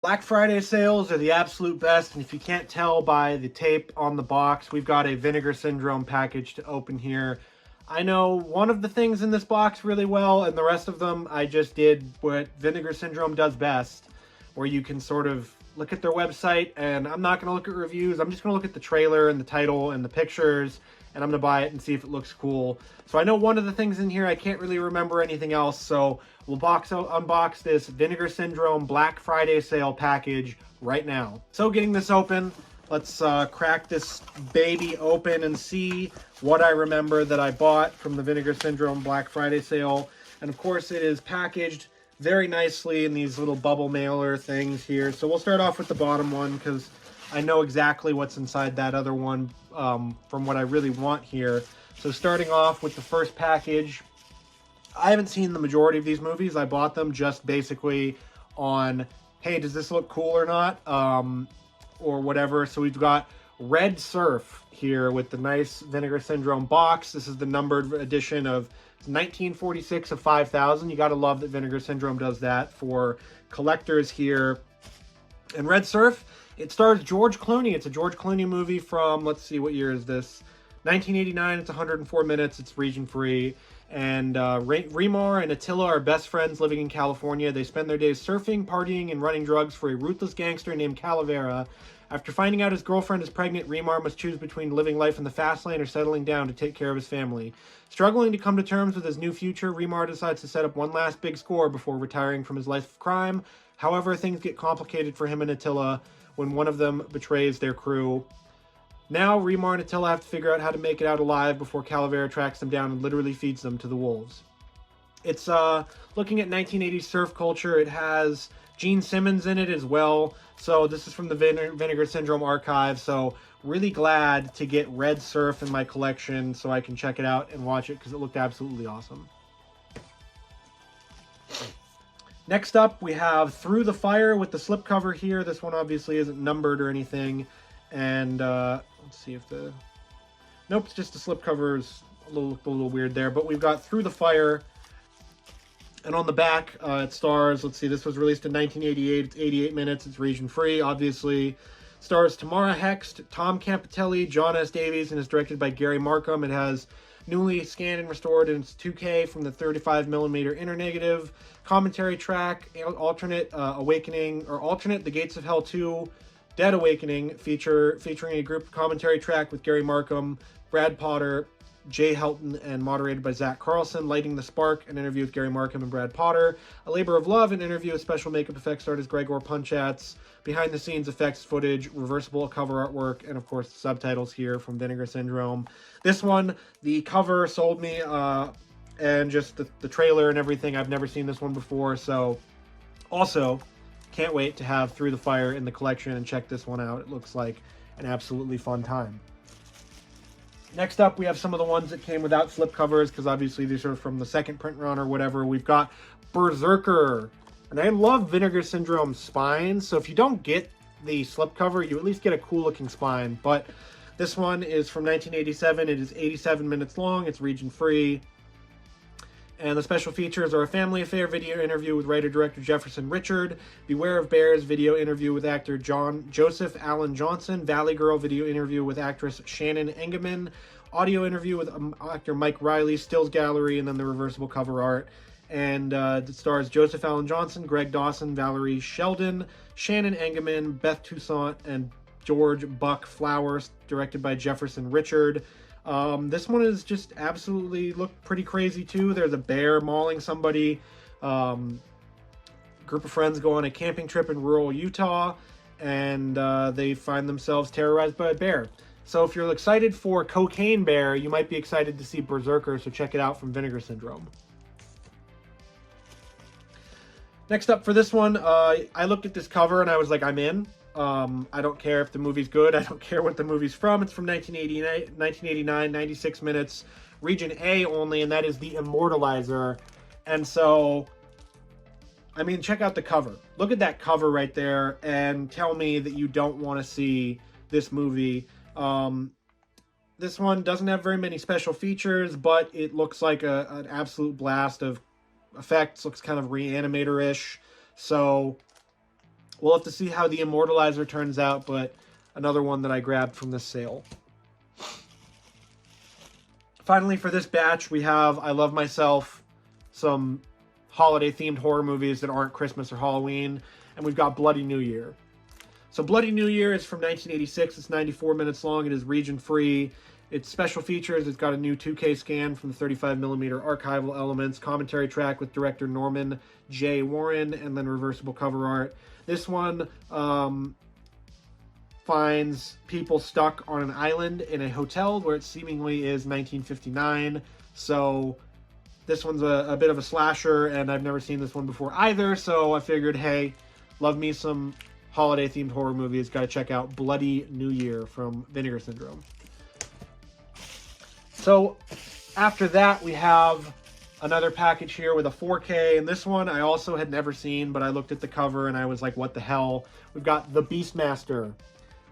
Black Friday sales are the absolute best, and if you can't tell by the tape on the box, we've got a Vinegar Syndrome package to open here. I know one of the things in this box really well, and the rest of them I just did what Vinegar Syndrome does best, where you can sort of look at their website, and I'm not going to look at reviews, I'm just going to look at the trailer and the title and the pictures, and I'm going to buy it and see if it looks cool. So I know one of the things in here, I can't really remember anything else, so we'll unbox this Vinegar Syndrome Black Friday sale package right now. So getting this open, let's crack this baby open and see what I remember that I bought from the Vinegar Syndrome Black Friday sale. And of course it is packaged very nicely in these little bubble mailer things here. So we'll start off with the bottom one because I know exactly what's inside that other one from what I really want here. So starting off with the first package, I haven't seen the majority of these movies. I bought them just basically on, hey, does this look cool or not? Or whatever. So we've got Red Surf here with the nice Vinegar Syndrome box. This is the numbered edition of 1946 of 5,000. You got to love that Vinegar Syndrome does that for collectors here. And Red Surf, it stars George Clooney. It's a George Clooney movie from, let's see, what year is this? 1989. It's 104 minutes. It's region free. And Remar and Attila are best friends living in California. They spend their days surfing, partying, and running drugs for a ruthless gangster named Calavera. After finding out his girlfriend is pregnant, Remar must choose between living life in the fast lane or settling down to take care of his family. Struggling to come to terms with his new future, Remar decides to set up one last big score before retiring from his life of crime. However, things get complicated for him and Attila when one of them betrays their crew. Now, Remar and Attila have to figure out how to make it out alive before Calavera tracks them down and literally feeds them to the wolves. It's looking at 1980s surf culture. It has Gene Simmons in it as well. So this is from the Vinegar Syndrome archive. So really glad to get Red Surf in my collection so I can check it out and watch it because it looked absolutely awesome. Next up, we have Through the Fire with the slipcover here. This one obviously isn't numbered or anything. And let's see if the... Nope, it's just the slipcover is a little weird there. But we've got Through the Fire. And on the back, it stars, let's see, this was released in 1988. It's 88 minutes. It's region free, obviously. Stars Tamara Hext, Tom Campitelli, John S. Davies, and is directed by Gary Markham. It has newly scanned and restored in its 2K from the 35mm inner negative. Commentary track, alternate Awakening, or alternate The Gates of Hell 2, Dead Awakening, featuring a group commentary track with Gary Markham, Brad Potter, Jay Helton, and moderated by Zach Carlson. Lighting the Spark, an interview with Gary Markham and Brad Potter. A Labor of Love, an interview with special makeup effects artist Gregor Punchatz. Behind the scenes effects footage, reversible cover artwork, and of course the subtitles here from Vinegar Syndrome. This one, the cover sold me, and just the trailer and everything. I've never seen this one before, so also can't wait to have Through the Fire in the collection and check this one out. It looks like an absolutely fun time. Next up, we have some of the ones that came without slipcovers, because obviously these are from the second print run or whatever. We've got Berserker. And I love Vinegar Syndrome spines, so if you don't get the slipcover, you at least get a cool-looking spine. But this one is from 1987. It is 87 minutes long. It's region-free. And the special features are a family affair video interview with writer-director Jefferson Richard, Beware of Bears video interview with actor Joseph Allen Johnson, Valley Girl video interview with actress Shannon Engeman, audio interview with actor Mike Riley, stills gallery, and then the reversible cover art. And it stars Joseph Allen Johnson, Greg Dawson, Valerie Sheldon, Shannon Engeman, Beth Toussaint, and George Buck Flowers, directed by Jefferson Richard. This one is just absolutely looked pretty crazy too. There's a bear mauling somebody. Group of friends go on a camping trip in rural Utah, and they find themselves terrorized by a bear. So if you're excited for Cocaine Bear, you might be excited to see Berserker, so check it out from Vinegar Syndrome. Next up for this one, I looked at this cover and I was like, I'm in. I don't care if the movie's good. I don't care what the movie's from. It's from 1989, 96 minutes, region A only, and that is the Immortalizer. And so, I mean, check out the cover. Look at that cover right there and tell me that you don't want to see this movie. This one doesn't have very many special features, but it looks like an absolute blast of effects. Looks kind of Reanimator-ish. So We'll have to see how the Immortalizer turns out, but another one that I grabbed from this sale. Finally, for this batch, we have I Love Myself, some holiday-themed horror movies that aren't Christmas or Halloween, and we've got Bloody New Year. So Bloody New Year is from 1986. It's 94 minutes long. It is region-free. It's special features. It's got a new 2K scan from the 35mm archival elements, commentary track with director Norman J. Warren, and then reversible cover art. This one finds people stuck on an island in a hotel where it seemingly is 1959. So this one's a bit of a slasher, and I've never seen this one before either. So I figured, hey, love me some holiday-themed horror movies. Got to check out Bloody New Year from Vinegar Syndrome. So after that, we have another package here with a 4K, and this one I also had never seen, but I looked at the cover and I was like, what the hell? We've got the Beastmaster.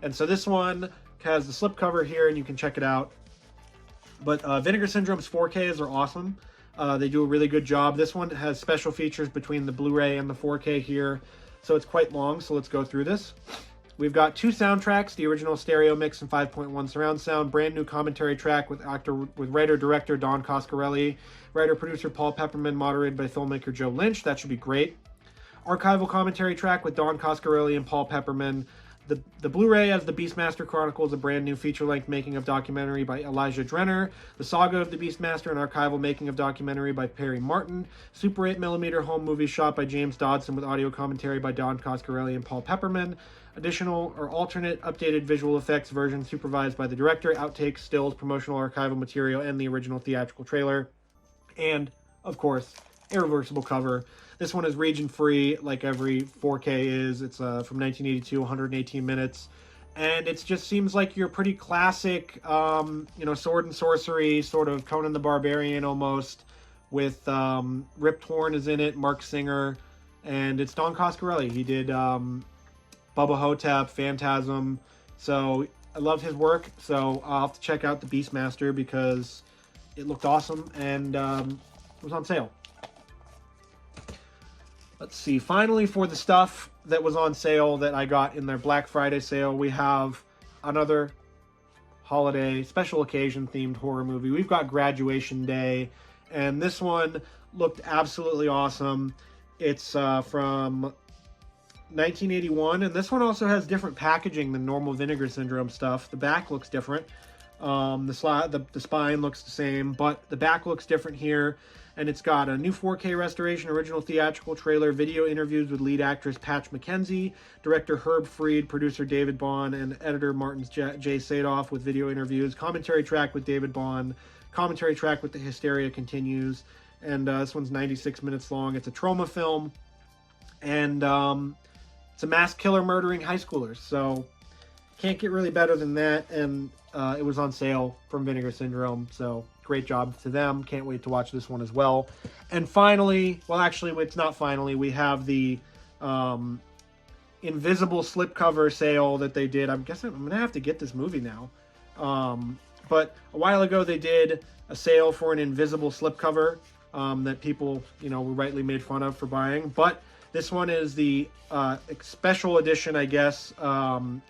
And so this one has the slipcover here, and you can check it out. But Vinegar Syndrome's 4Ks are awesome. They do a really good job. This one has special features between the Blu-ray and the 4K here, so it's quite long, so let's go through this. We've got 2 soundtracks, the original stereo mix and 5.1 surround sound, brand new commentary track with writer-director Don Coscarelli, writer-producer Paul Pepperman, moderated by filmmaker Joe Lynch. That should be great. Archival commentary track with Don Coscarelli and Paul Pepperman. The Blu-ray has the Beastmaster Chronicles, a brand new feature-length making-of documentary by Elijah Drenner. The Saga of the Beastmaster, an archival making-of documentary by Perry Martin. Super 8mm home movie shot by James Dodson with audio commentary by Don Coscarelli and Paul Pepperman. Additional or alternate updated visual effects version supervised by the director, outtakes, stills, promotional archival material, and the original theatrical trailer. And, of course, a reversible cover. This one is region-free, like every 4K is. It's from 1982, 118 minutes. And it just seems like your pretty classic, sword and sorcery, sort of Conan the Barbarian almost, with Rip Torn is in it, Mark Singer, and it's Don Coscarelli. He did Bubba Hotep, Phantasm, so I love his work. So I'll have to check out the Beastmaster because it looked awesome, and it was on sale. Let's see, finally for the stuff that was on sale that I got in their Black Friday sale, we have another holiday, special occasion themed horror movie. We've got Graduation Day, and this one looked absolutely awesome. It's from 1981, and this one also has different packaging than normal Vinegar Syndrome stuff. The back looks different. The spine looks the same, but the back looks different here. And it's got a new 4K restoration, original theatrical trailer, video interviews with lead actress Patch McKenzie, director Herb Fried, producer David Bond, and editor Martin J. Sadoff with video interviews, commentary track with David Bond, commentary track with The Hysteria Continues, and this one's 96 minutes long. It's a trauma film, and it's a mass killer murdering high schoolers, so can't get really better than that, and it was on sale from Vinegar Syndrome, so great job to them. Can't wait to watch this one as well. And finally, well, actually, it's not finally, we have the invisible slipcover sale that they did. I'm guessing I'm going to have to get this movie now. But a while ago, they did a sale for an invisible slipcover that people, were rightly made fun of for buying. But this one is the special edition, I guess,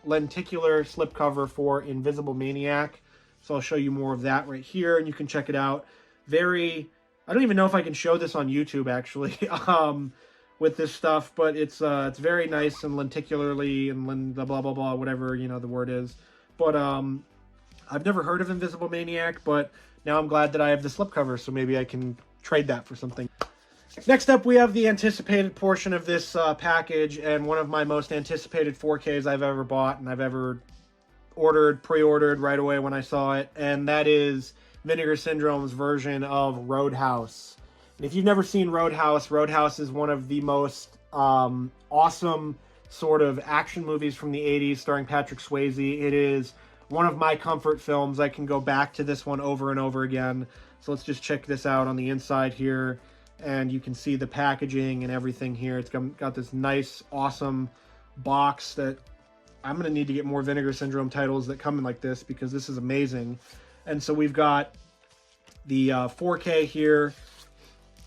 lenticular slipcover for Invisible Maniac. So I'll show you more of that right here, and you can check it out. I don't even know if I can show this on YouTube, actually, with this stuff, but it's very nice and lenticularly and blah, blah, blah, whatever, the word is. But I've never heard of Invisible Maniac, but now I'm glad that I have the slipcover, so maybe I can trade that for something. Next up, we have the anticipated portion of this package, and one of my most anticipated 4Ks I've ever bought, and I've ever pre-ordered right away when I saw it, and that is Vinegar Syndrome's version of Roadhouse. And if you've never seen Roadhouse, Roadhouse is one of the most awesome sort of action movies from the 80s starring Patrick Swayze. It is one of my comfort films. I can go back to this one over and over again. So let's just check this out on the inside here, and you can see the packaging and everything here. It's got this nice, awesome box that I'm going to need to get more Vinegar Syndrome titles that come in like this, because this is amazing. And so we've got the 4K here,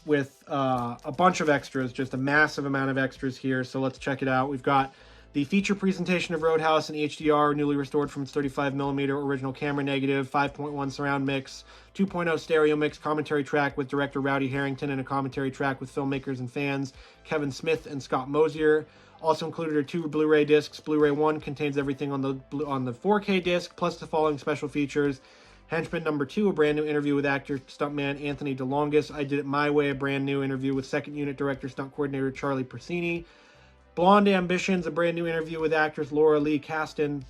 with a bunch of extras, just a massive amount of extras here. So let's check it out. We've got the feature presentation of Roadhouse in HDR, newly restored from its 35mm original camera negative, 5.1 surround mix, 2.0 stereo mix, commentary track with director Rowdy Harrington, and a commentary track with filmmakers and fans Kevin Smith and Scott Mosier. Also included are 2 Blu-ray discs. Blu-ray 1 contains everything on the 4K disc, plus the following special features. Henchman number 2, a brand new interview with actor stuntman Anthony DeLongis. I Did It My Way, a brand new interview with second unit director stunt coordinator Charlie Persini. Blonde Ambitions, a brand new interview with actress Laura Lee Caston.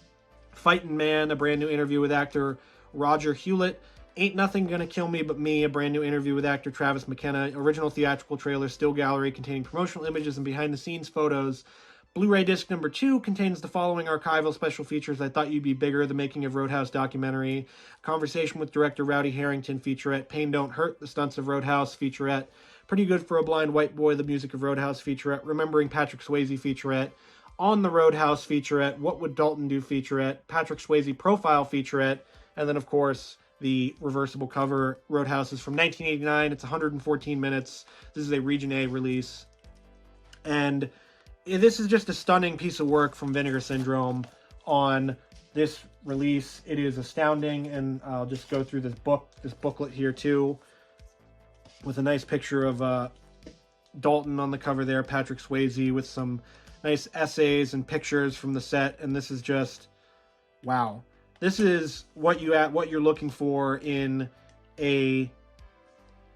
Fightin' Man, a brand new interview with actor Roger Hewlett. Ain't Nothing Gonna Kill Me But Me, a brand new interview with actor Travis McKenna. Original theatrical trailer, still gallery containing promotional images and behind-the-scenes photos. Blu-ray disc number 2 contains the following archival special features. I Thought You'd Be Bigger, the Making of Roadhouse documentary. Conversation with director Rowdy Harrington featurette. Pain Don't Hurt, the Stunts of Roadhouse featurette. Pretty Good for a Blind White Boy, the Music of Roadhouse featurette. Remembering Patrick Swayze featurette. On the Roadhouse featurette. What Would Dalton Do featurette. Patrick Swayze profile featurette. And then, of course, the reversible cover. Roadhouse is from 1989. It's 114 minutes. This is a Region A release. And this is just a stunning piece of work from Vinegar Syndrome on this release. It is astounding, and I'll just go through this booklet here too, with a nice picture of Dalton on the cover there, Patrick Swayze, with some nice essays and pictures from the set. And this is just, wow. This is what you're looking for in a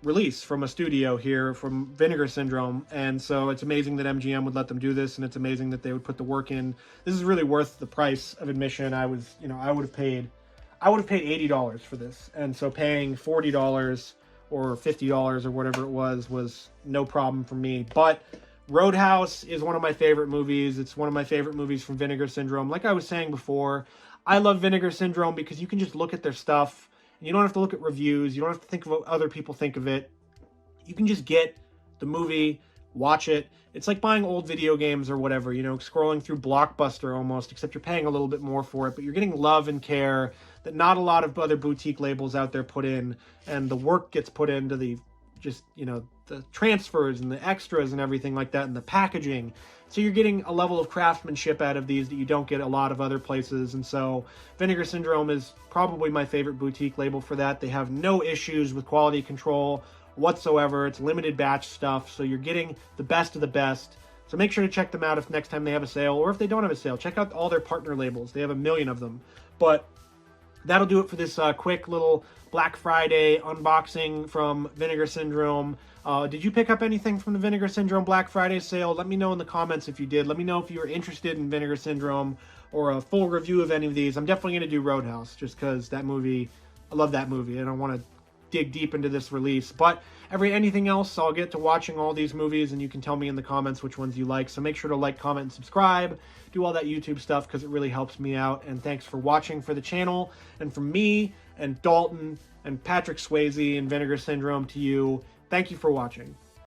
release from a studio here from Vinegar Syndrome. And so it's amazing that MGM would let them do this, and it's amazing that they would put the work in. This is really worth the price of admission. I would have paid $80 for this. And so paying $40 or $50 or whatever it was no problem for me. But Roadhouse is one of my favorite movies. It's one of my favorite movies from Vinegar Syndrome. Like I was saying before, I love Vinegar Syndrome because you can just look at their stuff. You don't have to look at reviews. You don't have to think of what other people think of it. You can just get the movie, watch it. It's like buying old video games or whatever, scrolling through Blockbuster almost, except you're paying a little bit more for it, but you're getting love and care that not a lot of other boutique labels out there put in, and the work gets put into the transfers and the extras and everything like that, and the packaging. So you're getting a level of craftsmanship out of these that you don't get a lot of other places. And so Vinegar Syndrome is probably my favorite boutique label for that. They have no issues with quality control whatsoever. It's limited batch stuff, so you're getting the best of the best. So make sure to check them out if next time they have a sale, or if they don't have a sale, check out all their partner labels. They have a million of them. But that'll do it for this quick little Black Friday unboxing from Vinegar Syndrome. Did you pick up anything from the Vinegar Syndrome Black Friday sale? Let me know in the comments if you did. Let me know if you were interested in Vinegar Syndrome or a full review of any of these. I'm definitely going to do Roadhouse just because that movie, I love that movie, and I want to dig deep into this release. But anything else, I'll get to watching all these movies, and you can tell me in the comments which ones you like. So make sure to like, comment, and subscribe. Do all that YouTube stuff because it really helps me out. And thanks for watching for the channel. And from me and Dalton and Patrick Swayze and Vinegar Syndrome to you, thank you for watching.